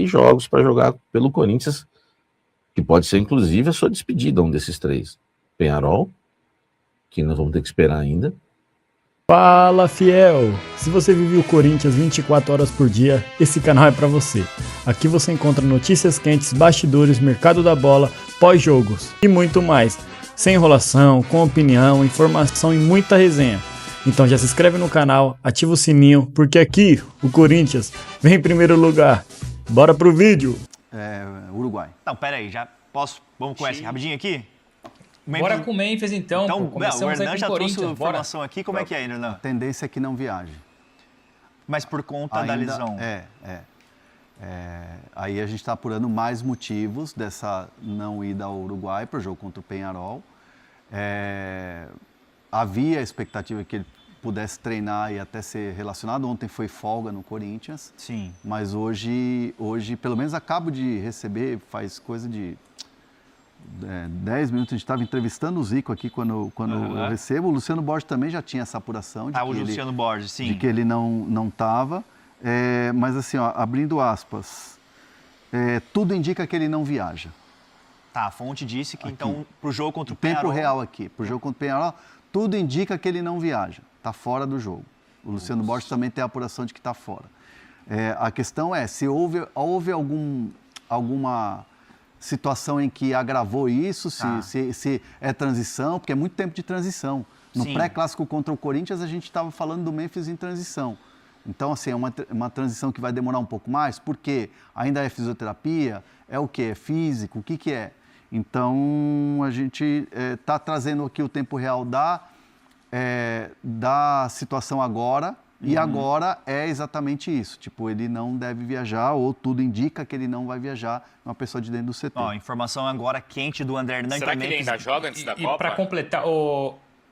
jogos para jogar pelo Corinthians, que pode ser inclusive a sua despedida, um desses 3. Peñarol, que nós vamos ter que esperar ainda. Fala, fiel! Se você vive o Corinthians 24 horas por dia, esse canal é para você. Aqui você encontra notícias quentes, bastidores, mercado da bola, pós-jogos e muito mais. Sem enrolação, com opinião, informação e muita resenha. Então já se inscreve no canal, ativa o sininho, porque aqui o Corinthians vem em primeiro lugar. Bora pro vídeo! Uruguai. Então, pera aí, já posso... Vamos conhecer rapidinho aqui? Bora com o Memphis então. Então, começamos o Hernan aí com já o Corinthians. trouxe informação aqui. Como é que é, Hernan? A tendência é que não viaje. Mas por conta da lesão. Aí a gente está apurando mais motivos dessa não ida ao Uruguai para o jogo contra o Peñarol. Havia a expectativa que ele pudesse treinar e até ser relacionado. Ontem foi folga no Corinthians. Sim. Mas hoje, pelo menos acabo de receber, faz coisa de 10 minutos, a gente estava entrevistando o Zico aqui quando eu recebo. O Luciano Borges também já tinha essa apuração de, Luciano Borges, sim. De que ele não estava. Mas assim, ó, abrindo aspas, tudo indica que ele não viaja. Tá, a fonte disse que aqui, então para o jogo contra o Peñarol... Tempo real aqui, para o jogo contra o Peñarol, tudo indica que ele não viaja, está fora do jogo. O Luciano Borges também tem a apuração de que está fora. A questão é, se houve alguma situação em que agravou isso, se é transição, porque é muito tempo de transição. No pré-clássico contra o Corinthians, a gente estava falando do Memphis em transição. Então, assim, é uma transição que vai demorar um pouco mais, porque ainda é fisioterapia, é o quê? É físico, o que é? Então, a gente está trazendo aqui o tempo real da situação agora, e agora é exatamente isso. Tipo, ele não deve viajar, ou tudo indica que ele não vai viajar, uma pessoa de dentro do CT. Ó, informação agora quente do André Hernan. Será que ele ainda joga antes da Copa? E para completar,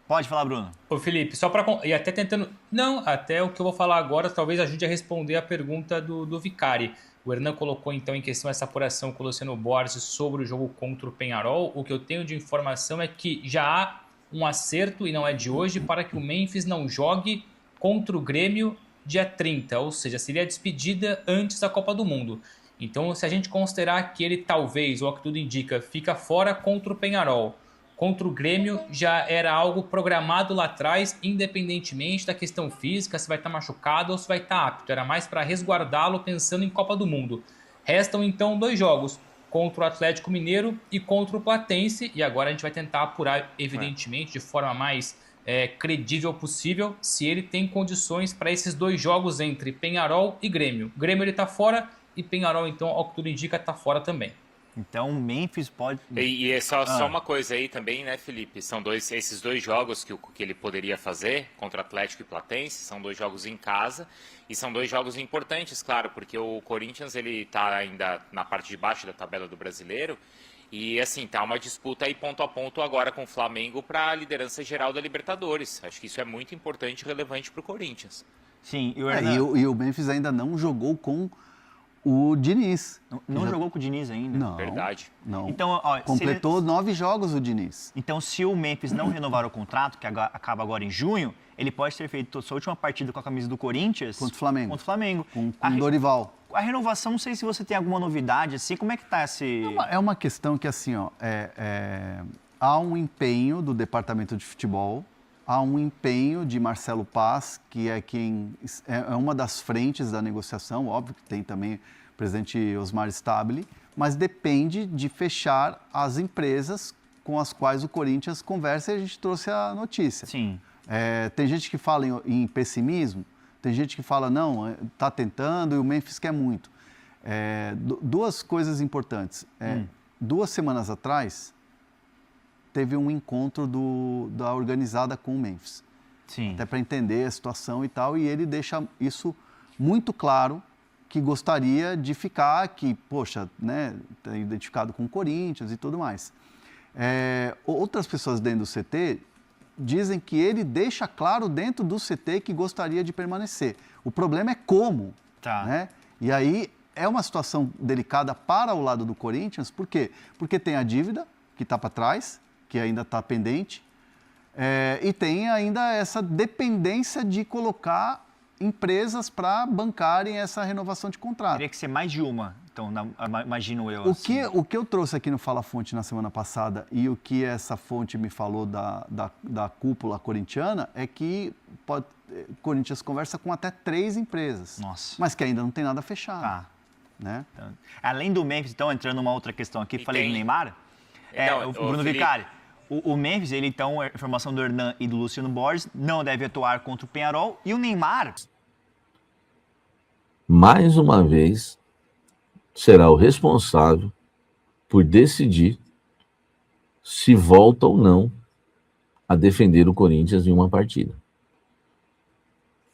Pode falar, Bruno. Ô, Felipe, só para... E até tentando... Não, até o que eu vou falar agora talvez ajude a responder a pergunta do Vicari. O Hernan colocou, então, em questão essa apuração com o Luciano Borges sobre o jogo contra o Peñarol. O que eu tenho de informação é que já há um acerto, e não é de hoje, para que o Memphis não jogue contra o Grêmio dia 30, ou seja, seria a despedida antes da Copa do Mundo. Então, se a gente considerar que ele talvez, ou o que tudo indica, fica fora contra o Peñarol, contra o Grêmio já era algo programado lá atrás, independentemente da questão física, se vai estar machucado ou se vai estar apto. Era mais para resguardá-lo pensando em Copa do Mundo. Restam então 2 jogos, contra o Atlético Mineiro e contra o Platense, e agora a gente vai tentar apurar, evidentemente, de forma mais credível possível, se ele tem condições para esses 2 jogos entre Peñarol e Grêmio. Grêmio ele está fora e Peñarol, então, ao que tudo indica, está fora também. Então, o Memphis pode... E é só uma coisa aí também, né, Felipe? São esses 2 jogos que ele poderia fazer contra Atlético e Platense, são 2 jogos em casa e são 2 jogos importantes, claro, porque o Corinthians ele está ainda na parte de baixo da tabela do Brasileiro e, assim, tá uma disputa aí ponto a ponto agora com o Flamengo para a liderança geral da Libertadores. Acho que isso é muito importante e relevante para o Corinthians. Sim, e o Memphis ainda não jogou com o Diniz. Não jogou com o Diniz ainda? Não. Verdade. Não. Então, ó, completou 9 jogos o Diniz. Então, se o Memphis não renovar o contrato, que acaba agora em junho, ele pode ter feito sua última partida com a camisa do Corinthians... Contra o Flamengo. Contra o Flamengo. Com Dorival. A renovação, não sei se você tem alguma novidade, assim, como é que tá esse... É uma questão que, assim, ó, há um empenho do departamento de futebol, há um empenho de Marcelo Paz, que é uma das frentes da negociação, óbvio que tem também o presidente Osmar Stabile, mas depende de fechar as empresas com as quais o Corinthians conversa e a gente trouxe a notícia. Sim. Tem gente que fala em pessimismo, tem gente que fala, não, está tentando e o Memphis quer muito. 2 coisas importantes. 2 semanas atrás, teve um encontro da organizada com o Memphis. Sim. Até para entender a situação e tal, e ele deixa isso muito claro, que gostaria de ficar, que, poxa, né, tá identificado com o Corinthians e tudo mais. Outras pessoas dentro do CT dizem que ele deixa claro dentro do CT que gostaria de permanecer. O problema é como, né? E aí é uma situação delicada para o lado do Corinthians, por quê? Porque tem a dívida que está para trás, que ainda está pendente, e tem ainda essa dependência de colocar empresas para bancarem essa renovação de contrato. Teria que ser mais de uma. Então, imagino eu. Assim. O que eu trouxe aqui no Fala Fonte na semana passada e o que essa fonte me falou da cúpula corintiana é que Corinthians conversa com até 3 empresas. Nossa. Mas que ainda não tem nada fechado. Tá. Né? Então, além do Memphis, então, entrando numa outra questão aqui, falei do Neymar. Então, o Bruno Vicari. O Memphis, ele então, a informação do Hernan e do Luciano Borges, não deve atuar contra o Peñarol. E o Neymar... Mais uma vez, será o responsável por decidir se volta ou não a defender o Corinthians em uma partida.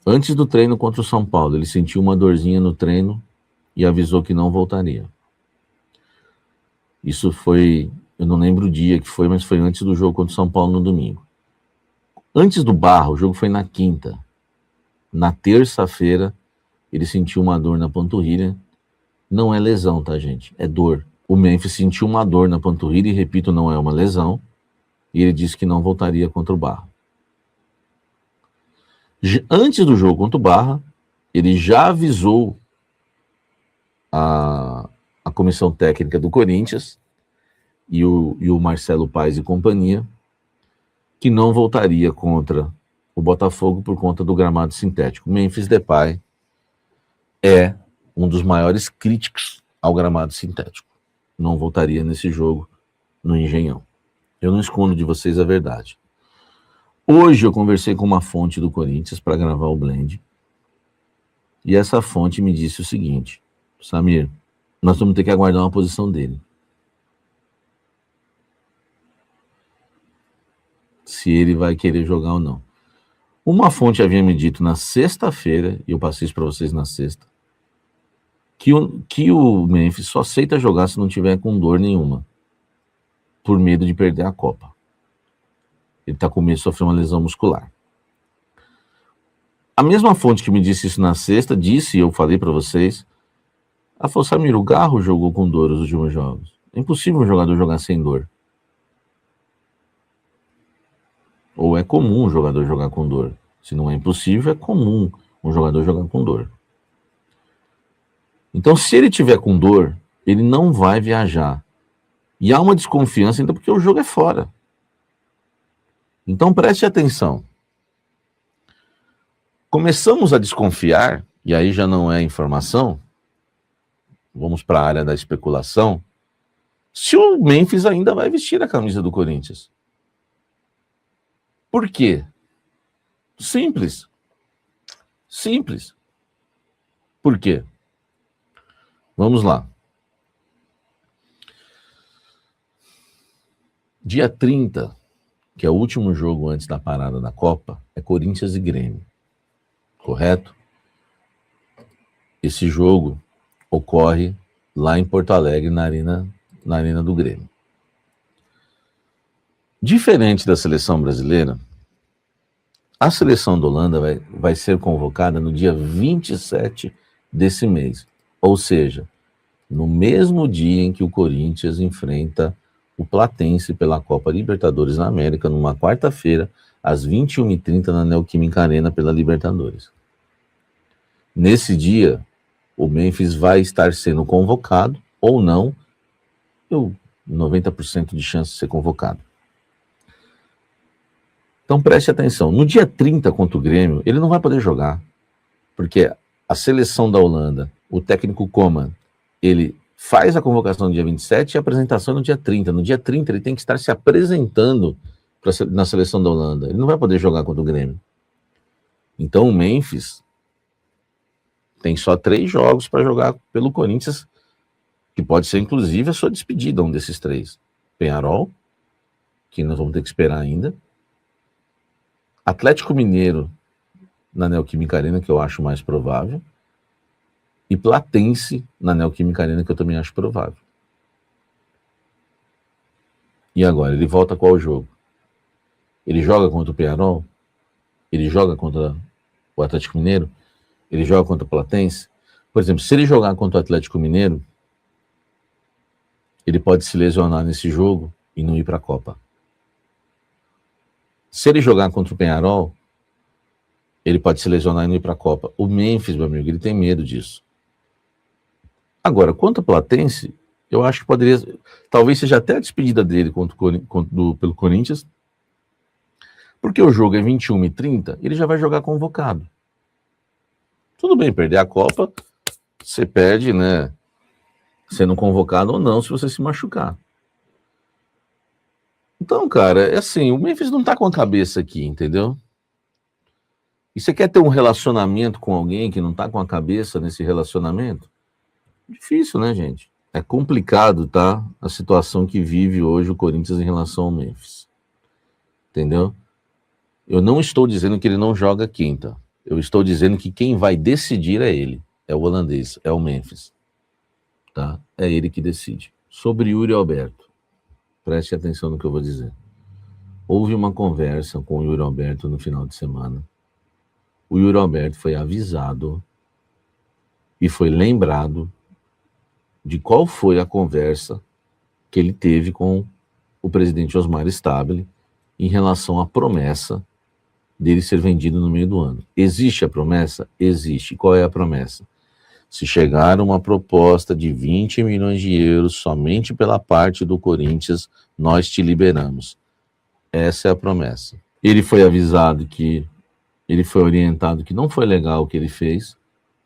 Antes do treino contra o São Paulo, ele sentiu uma dorzinha no treino e avisou que não voltaria. Isso foi, eu não lembro o dia que foi, mas foi antes do jogo contra o São Paulo no domingo. Antes do Barra, o jogo foi na quinta. Na terça-feira, ele sentiu uma dor na panturrilha. Não é lesão, tá, gente? É dor. O Memphis sentiu uma dor na panturrilha e, repito, não é uma lesão. E ele disse que não voltaria contra o Barra. Antes do jogo contra o Barra, ele já avisou a comissão técnica do Corinthians e o Marcelo Paes e companhia que não voltaria contra o Botafogo por conta do gramado sintético. Memphis Depay é um dos maiores críticos ao gramado sintético. Não voltaria nesse jogo no Engenhão. Eu não escondo de vocês a verdade. Hoje eu conversei com uma fonte do Corinthians para gravar o Blend. E essa fonte me disse o seguinte: Samir, nós vamos ter que aguardar uma posição dele. Se ele vai querer jogar ou não. Uma fonte havia me dito na sexta-feira, e eu passei isso para vocês na sexta, que o Memphis só aceita jogar se não tiver com dor nenhuma, por medo de perder a Copa. Ele está com medo de sofrer uma lesão muscular. A mesma fonte que me disse isso na sexta, disse, e eu falei para vocês, ela falou: Samir, o Garro jogou com dor os últimos jogos. É impossível um jogador jogar sem dor. Ou é comum um jogador jogar com dor. Se não é impossível, é comum um jogador jogar com dor. Então, se ele tiver com dor, ele não vai viajar. E há uma desconfiança ainda porque o jogo é fora. Então, preste atenção. Começamos a desconfiar, e aí já não é informação, vamos para a área da especulação, se o Memphis ainda vai vestir a camisa do Corinthians. Por quê? Simples. Simples. Por quê? Vamos lá. Dia 30, que é o último jogo antes da parada da Copa, é Corinthians e Grêmio. Correto? Esse jogo ocorre lá em Porto Alegre, na arena do Grêmio. Diferente da seleção brasileira, a seleção da Holanda vai ser convocada no dia 27 desse mês. Ou seja, no mesmo dia em que o Corinthians enfrenta o Platense pela Copa Libertadores na América, numa quarta-feira, às 21h30, na Neoquímica Arena, pela Libertadores. Nesse dia, o Memphis vai estar sendo convocado, ou não, 90% de chance de ser convocado. Então preste atenção, no dia 30 contra o Grêmio, ele não vai poder jogar, porque a seleção da Holanda, o técnico Koeman, ele faz a convocação no dia 27 e a apresentação no dia 30. No dia 30 ele tem que estar se apresentando na seleção da Holanda. Ele não vai poder jogar contra o Grêmio. Então o Memphis tem só 3 jogos para jogar pelo Corinthians, que pode ser inclusive a sua despedida, um desses 3. Peñarol, que nós vamos ter que esperar ainda. Atlético Mineiro na Neoquímica Arena, que eu acho mais provável. E Platense na Neoquímica Arena, que eu também acho provável. E agora, ele volta qual jogo? Ele joga contra o Peñarol? Ele joga contra o Atlético Mineiro? Ele joga contra o Platense? Por exemplo, se ele jogar contra o Atlético Mineiro, ele pode se lesionar nesse jogo e não ir para a Copa. Se ele jogar contra o Peñarol, ele pode se lesionar e não ir para a Copa. O Memphis, meu amigo, ele tem medo disso. Agora, quanto a Platense, eu acho que poderia, talvez seja até a despedida dele pelo Corinthians, porque o jogo é 21h30, ele já vai jogar convocado. Tudo bem, perder a Copa, você perde, né, sendo convocado ou não, se você se machucar. Então, cara, é assim, o Memphis não tá com a cabeça aqui, entendeu? E você quer ter um relacionamento com alguém que não tá com a cabeça nesse relacionamento? Difícil, né, gente? É complicado, tá? A situação que vive hoje o Corinthians em relação ao Memphis. Entendeu? Eu não estou dizendo que ele não joga quinta. Eu estou dizendo que quem vai decidir é ele. É o holandês, é o Memphis. Tá? É ele que decide. Sobre Yuri Alberto. Preste atenção no que eu vou dizer. Houve uma conversa com o Yuri Alberto no final de semana. O Yuri Alberto foi avisado e foi lembrado de qual foi a conversa que ele teve com o presidente Osmar Stabile em relação à promessa dele ser vendido no meio do ano. Existe a promessa? Existe. Qual é a promessa? Se chegar uma proposta de 20 milhões de euros somente pela parte do Corinthians, nós te liberamos. Essa é a promessa. Ele foi avisado que, ele foi orientado que não foi legal o que ele fez,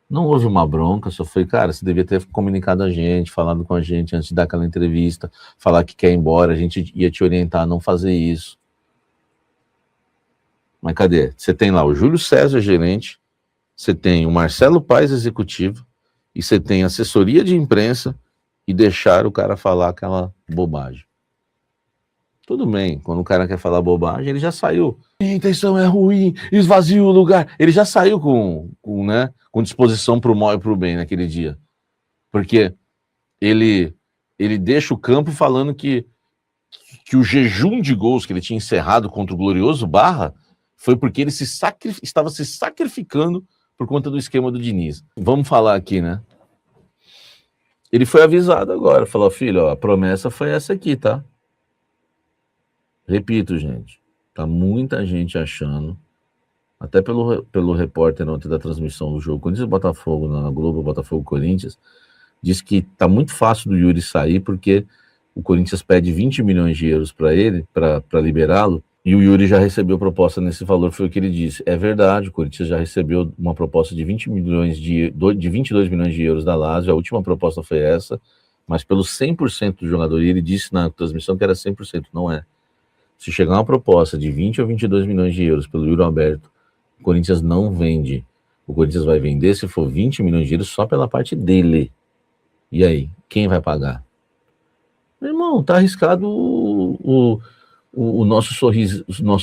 não houve uma bronca, só foi, cara, você devia ter comunicado a gente, falado com a gente antes de dar aquela entrevista, falar que quer ir embora, a gente ia te orientar a não fazer isso. Mas cadê? Você tem lá o Júlio César, gerente, você tem o Marcelo Paes, executivo, e você tem assessoria de imprensa e deixar o cara falar aquela bobagem. Tudo bem, quando o cara quer falar bobagem, ele já saiu. A intenção é ruim, esvazia o lugar. Ele já saiu com disposição para o mal e para o bem naquele dia. Porque ele deixa o campo falando que o jejum de gols que ele tinha encerrado contra o glorioso Barra foi porque ele estava se sacrificando por conta do esquema do Diniz. Vamos falar aqui, né? Ele foi avisado agora, falou, filho, ó, a promessa foi essa aqui, tá? Repito, gente, tá muita gente achando, até pelo repórter ontem da transmissão do jogo, Corinthians e Botafogo, na Globo, Botafogo-Corinthians, disse que tá muito fácil do Yuri sair, porque o Corinthians pede 20 milhões de euros para ele, para liberá-lo, e o Yuri já recebeu proposta nesse valor, foi o que ele disse. É verdade, o Corinthians já recebeu uma proposta de 22 milhões de euros da Lazio, a última proposta foi essa, mas pelo 100% do jogador, e ele disse na transmissão que era 100%, não é. Se chegar uma proposta de 20 ou 22 milhões de euros pelo Yuri Alberto, o Corinthians não vende. O Corinthians vai vender se for 20 milhões de euros só pela parte dele. E aí, quem vai pagar? Meu irmão, tá arriscado o nosso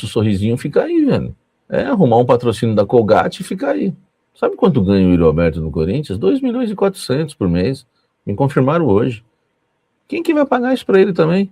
sorrisinho ficar aí, velho. É arrumar um patrocínio da Colgate e ficar aí. Sabe quanto ganha o Yuri Alberto no Corinthians? 2.400.000 por mês. Me confirmaram hoje. Quem que vai pagar isso pra ele também?